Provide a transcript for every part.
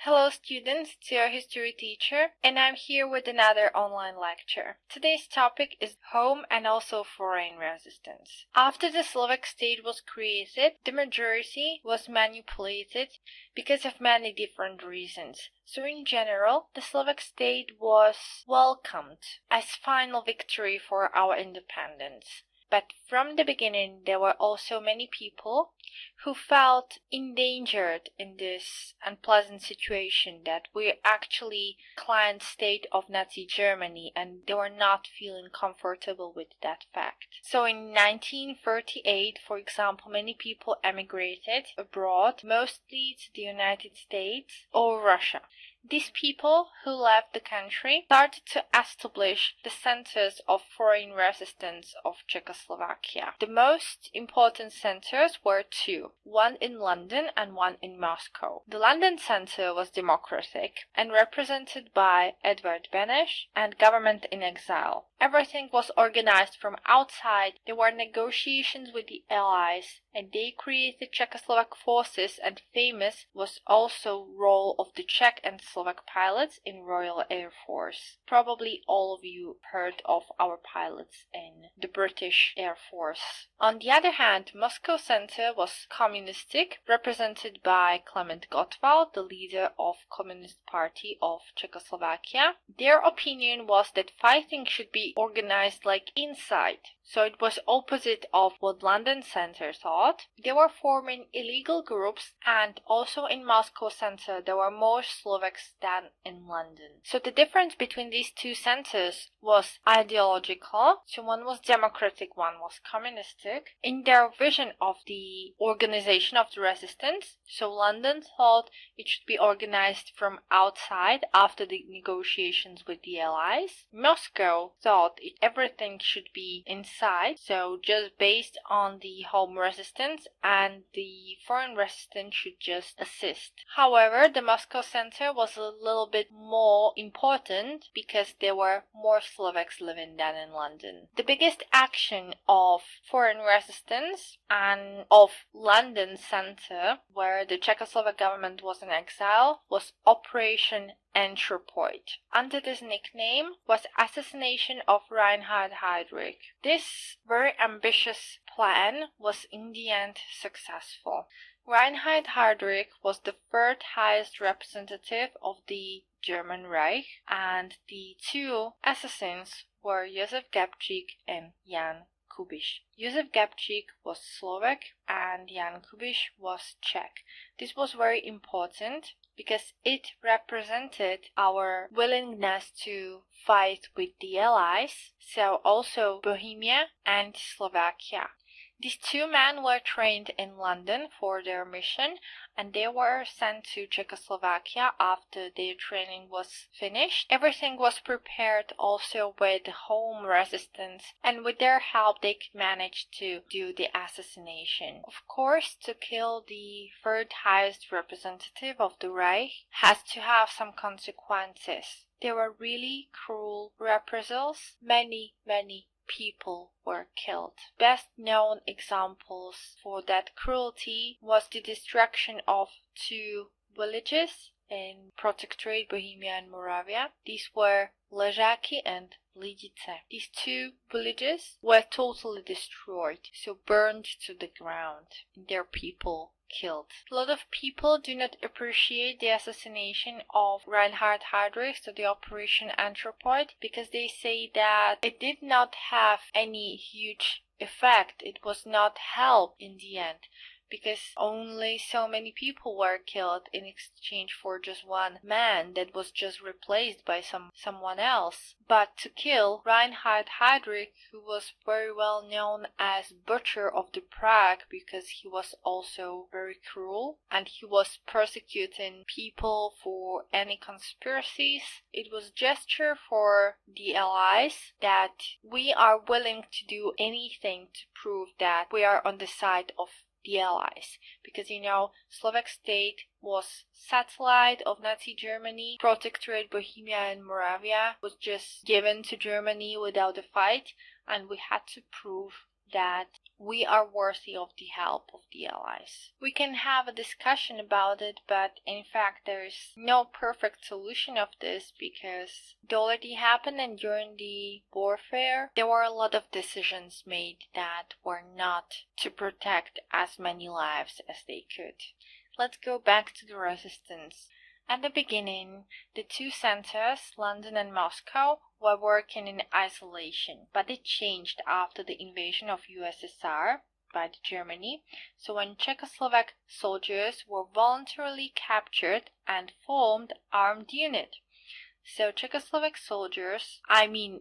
Hello students, it's your history teacher, and I'm here with another online lecture. Today's topic is home and also foreign resistance. After the Slovak state was created, the majority was manipulated because of many different reasons. So in general, the Slovak state was welcomed as final victory for our independence. But from the beginning, there were also many people who felt endangered in this unpleasant situation that we're actually client state of Nazi Germany, and they were not feeling comfortable with that fact. So in 1938, for example, many people emigrated abroad, mostly to the United States or Russia. These people who left the country started to establish the centers of foreign resistance of Czechoslovakia. The most important centers were two, one in London and one in Moscow. The London center was democratic and represented by Edvard Beneš and government in exile. Everything was organized from outside. There were negotiations with the Allies, and they created Czechoslovak forces, and famous was also role of the Czech and Slovak pilots in Royal Air Force. Probably all of you heard of our pilots in the British Air Force. On the other hand, Moscow Center was communistic, represented by Klement Gottwald, the leader of Communist Party of Czechoslovakia. Their opinion was that fighting should be organized like inside. So it was opposite of what London Center thought. They were forming illegal groups, and also in Moscow Center there were more Slovaks than in London. So the difference between these two centers was ideological. So one was democratic, one was communistic. In their vision of the organization of the resistance, so London thought it should be organized from outside after the negotiations with the Allies. Moscow thought everything should be inside, so just based on the home resistance, and the foreign resistance should just assist. However, the Moscow center was a little bit more important because there were more Slovaks living than in London. The biggest action of foreign resistance and of London center, where the Czechoslovak government was in exile, was Operation Anthropoid. Under this nickname was assassination of Reinhard Heydrich. This very ambitious plan was in the end successful. Reinhard Heydrich was the third highest representative of the German Reich, and the two assassins were Josef Gabčík and Jan Kubiš. Josef Gabčík was Slovak and Jan Kubiš was Czech. This was very important because it represented our willingness to fight with the Allies, so also Bohemia and Slovakia. These two men were trained in London for their mission, and they were sent to Czechoslovakia after their training was finished. Everything was prepared also with home resistance, and with their help they could manage to do the assassination. Of course, to kill the third highest representative of the Reich has to have some consequences. There were really cruel reprisals. Many people were killed. Best known examples for that cruelty was the destruction of two villages in Protectorate Bohemia and Moravia. These were Ležáky and Lidice. These two villages were totally destroyed, so burned to the ground, and their people killed. A lot of people do not appreciate the assassination of Reinhard Heydrich, so the Operation Anthropoid, because they say that it did not have any huge effect. It was not help in the end, because only so many people were killed in exchange for just one man that was just replaced by someone else. But to kill Reinhard Heydrich, who was very well known as Butcher of the Prague, because he was also very cruel and he was persecuting people for any conspiracies, it was gesture for the Allies that we are willing to do anything to prove that we are on the side of the Allies, because Slovak state was satellite of Nazi Germany. Protectorate Bohemia and Moravia was just given to Germany without a fight, and we had to prove that we are worthy of the help of the Allies. We can have a discussion about it, but in fact there is no perfect solution of this because it already happened, and during the warfare there were a lot of decisions made that were not to protect as many lives as they could. Let's go back to the resistance. At the beginning, the two centers, London and Moscow, were working in isolation, but it changed after the invasion of USSR by Germany. So when Czechoslovak soldiers were voluntarily captured and formed armed unit. So Czechoslovak soldiers,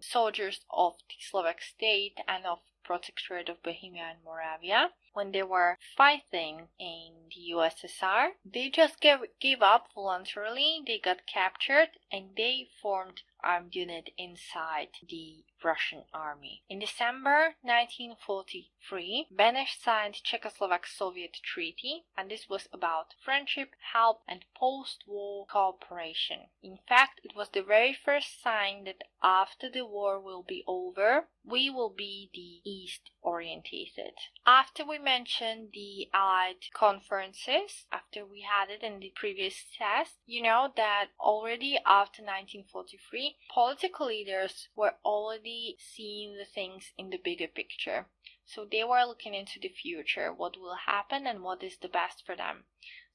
soldiers of the Slovak state and of Protectorate of Bohemia and Moravia, when they were fighting in the USSR, they just gave up voluntarily. They got captured and they formed armed unit inside the Russian army. In December 1943, Beneš signed Czechoslovak-Soviet Treaty, and this was about friendship, help, and post-war cooperation. In fact, it was the very first sign that after the war will be over, we will be the East orientated. After we mentioned the Allied conferences, after we had it in the previous test, you know that already after 1943, political leaders were already seeing the things in the bigger picture. So they were looking into the future, what will happen and what is the best for them.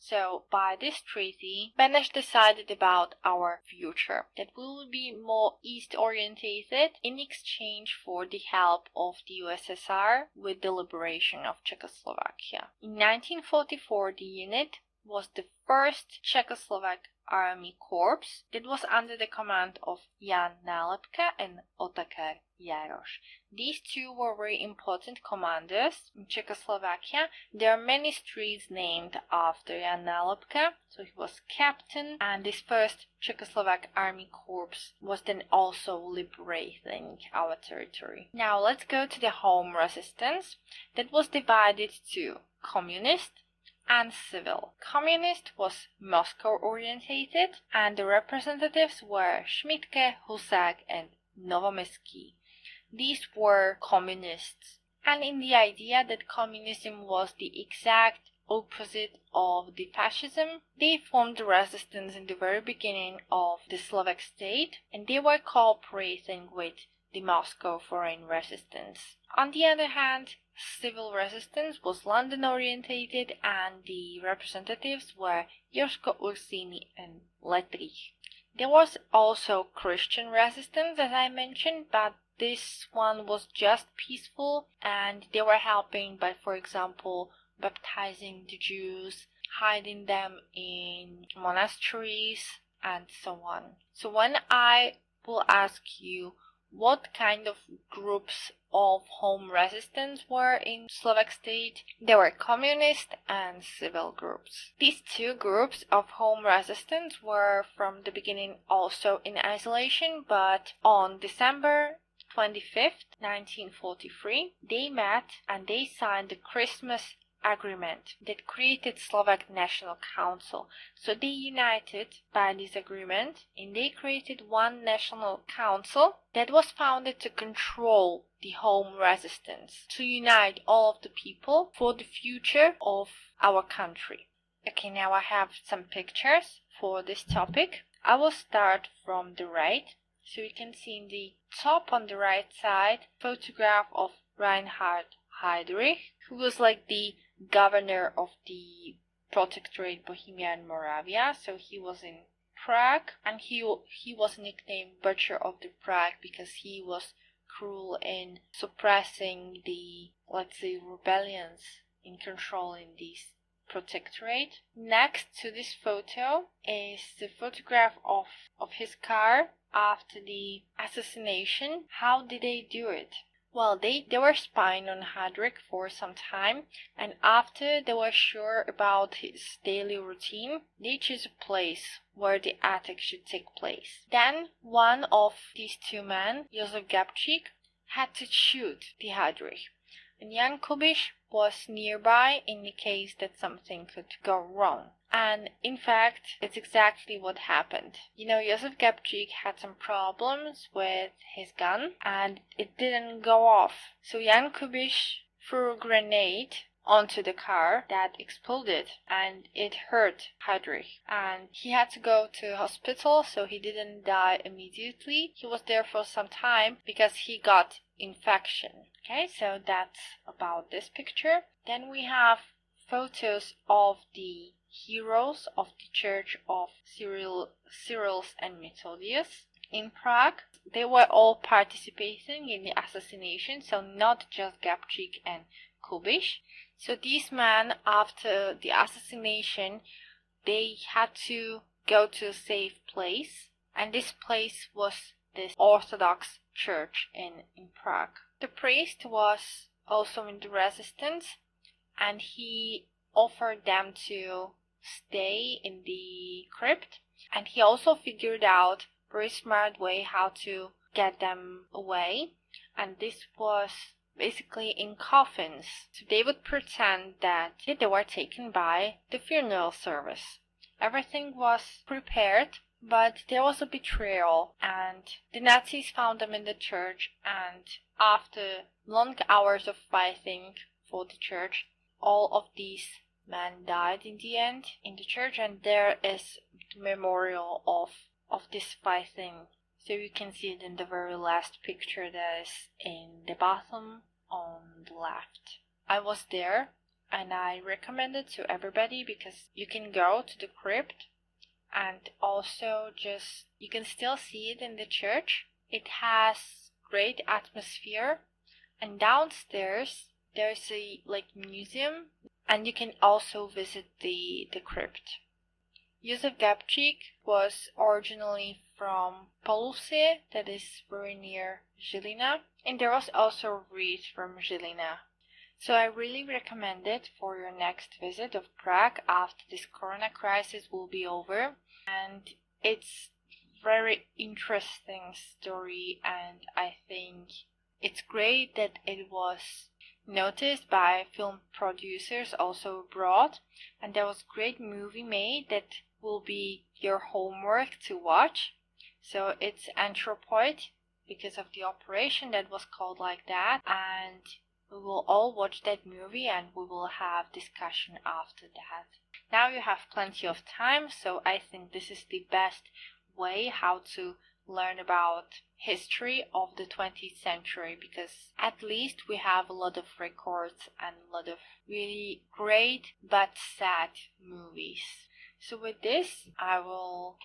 So by this treaty, Beneš decided about our future, that we will be more east-orientated in exchange for the help of the USSR with the liberation of Czechoslovakia. In 1944, the unit was the first Czechoslovak army corps that was under the command of Jan Nálepka and Otakar Járos. These two were very important commanders in Czechoslovakia. There are many streets named after Jan Nálepka, so he was captain, and this first Czechoslovak army corps was then also liberating our territory. Now let's go to the home resistance that was divided to communist and civil. Communist was Moscow orientated, and the representatives were Schmidtke, Husák, and Novomysky. These were communists, and in the idea that communism was the exact opposite of the fascism, they formed the resistance in the very beginning of the Slovak state, and they were cooperating with the Moscow foreign resistance. On the other hand, civil resistance was London orientated, and the representatives were Joško Ursini and Letrich. There was also Christian resistance, as I mentioned, but this one was just peaceful, and they were helping by, for example, baptizing the Jews, hiding them in monasteries, and so on. So when I will ask you what kind of groups of home resistance were in Slovak state, there were communist and civil groups. These two groups of home resistance were from the beginning also in isolation, but on December 25th, 1943, they met and they signed the Christmas agreement that created Slovak National Council. So they united by this agreement and they created one national council that was founded to control the home resistance, to unite all of the people for the future of our country. Okay, now I have some pictures for this topic. I will start from the right. So you can see in the top on the right side, photograph of Reinhard Heydrich, who was like the governor of the Protectorate Bohemia and Moravia. So he was in Prague, and he was nicknamed Butcher of the Prague because he was cruel in suppressing the, let's say, rebellions in controlling these protectorate. Next to this photo is the photograph of his car after the assassination. How did they do it? Well, they were spying on Heydrich for some time, and after they were sure about his daily routine, they chose a place where the attack should take place. Then one of these two men, Josef Gabčík, had to shoot the Heydrich, and Jan Kubiš was nearby in the case that something could go wrong. And in fact, it's exactly what happened. You know, Josef Gabčík had some problems with his gun and it didn't go off. So Jan Kubiš threw a grenade onto the car that exploded, and it hurt Heinrich, and he had to go to hospital, so he didn't die immediately. He was there for some time because he got infection. Okay, so that's about this picture. Then we have photos of the heroes of the Church of Cyrils and Methodius in Prague. They were all participating in the assassination, so not just Gabčík and Kubiš. So these men, after the assassination, they had to go to a safe place, and this place was this Orthodox church in Prague. The priest was also in the resistance, and he offered them to stay in the crypt, and he also figured out a very smart way how to get them away, and this was basically in coffins. So they would pretend that they were taken by the funeral service. Everything was prepared, but there was a betrayal, and the Nazis found them in the church, and after long hours of fighting for the church, all of these men died in the end in the church, and there is the memorial of this fighting. So you can see it in the very last picture that is in the bottom on the left. I was there, and I recommend it to everybody because you can go to the crypt, and also just you can still see it in the church. It has great atmosphere, and downstairs there's a museum, and you can also visit the crypt. Josef Gabčík was originally from Polusy, that is very near Žilina, and there was also a wreath from Žilina. So I really recommend it for your next visit of Prague after this corona crisis will be over. And it's very interesting story, and I think it's great that it was noticed by film producers also abroad, and there was a great movie made that will be your homework to watch. So it's Anthropoid because of the operation that was called like that, and we will all watch that movie and we will have discussion after that. Now you have plenty of time, so I think this is the best way how to learn about history of the 20th century, because at least we have a lot of records and a lot of really great but sad movies. So with this, I will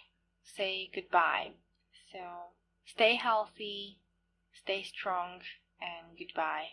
say goodbye. So stay healthy, stay strong, and goodbye.